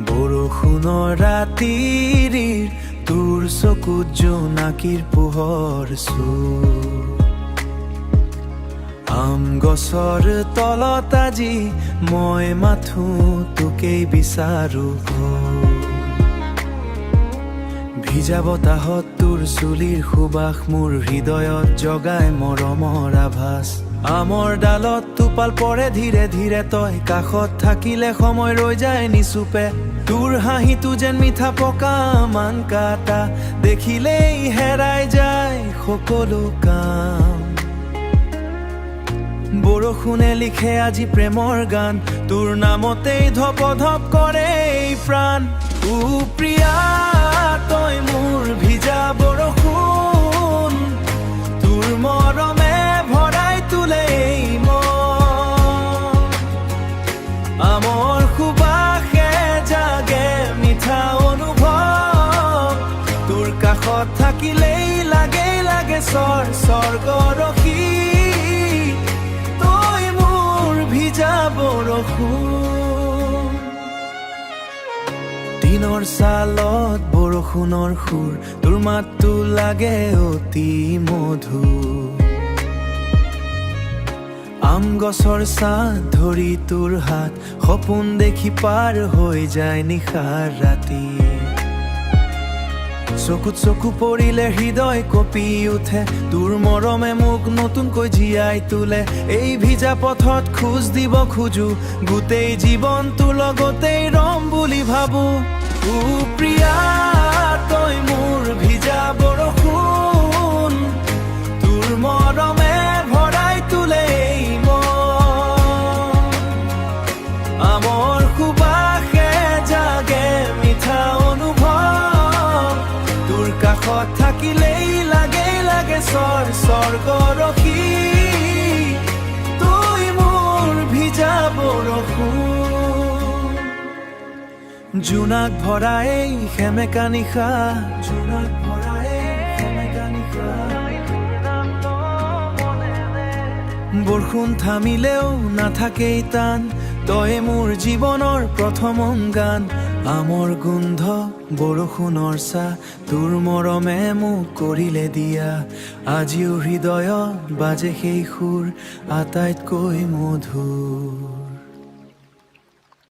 বৰষুণৰ ৰাতিৰ তোৰ চকুত জোনাকীৰ পোহৰ আম গছৰ তলত আজি মই মাথো তোকেই বিচাৰো ভিজা বতাহত তোৰ চুলিৰ সুবাস মোৰ হৃদয়ত জগাই মৰমৰ আভাস আমৰ ডালত টোপাল পৰে ধীৰে ধীৰে তই কাষত থাকিলে সময় ৰৈ যায় নিচুপে তোৰ হাঁহিটো যেন মিঠা পকা মান কাটা দেখিলেই হেৰাই যায় সকলো কাম বৰষুণে লিখে আজি প্ৰেমৰ গান তোৰ নামতেই ধপ ধপ কৰে এই প্ৰাণ প্ৰিয়া তই মোৰ ভিজা বৰষুণ তোৰ মৰমে ভৰাই তোলে এই মন আমৰ সুবাসে জাগে মিঠা অনুভৱ তোৰ কাষত থাকিলেই লাগে লাগে স্বৰ্গৰখী তই মোৰ ভিজা বৰষুণ দিনৰ ছালত বৰষুণৰ সুৰ তোৰ মাতটো লাগে অতি মধুৰ আম গছৰ ছাঁ ধৰি তোৰ হাত সপোন দেখি পাৰ হৈ যায় নিশাৰ ৰাতি চকুত চকু পৰিলে হৃদয় কঁপি উঠে তোৰ মৰমে মোক নতুনকৈ জীয়াই তোলে এই ভিজা পথত খোজ দিব খোজো গোটেই জীৱনটো লগতেই ৰম বুলি ভাবো প্ৰিয়া তই মোৰ ভিজা বৰষুণ তোৰ মৰমে ভৰাই তোলে এই মন আমৰ সুবাসে জাগে মিঠা অনুভৱ তোৰ কাষত থাকিলেই লাগে লাগে স্বৰ্গৰখী তই মোৰ ভিজা বৰষুণ জোনাক ভৰাই সেমেকা নিশা জোনাক ভৰাই সেমেকা নিশা বৰষুণ থামিলেও নাথাকেই টান তই মোৰ জীৱনৰ প্ৰথম গান আমৰ গোন্ধ বৰষুণৰ ছাঁ তোৰ মৰমে মোক কৰিলে দিয়া আজিও হৃদয়ত বাজে সেই সুৰ আটাইতকৈ মধুৰ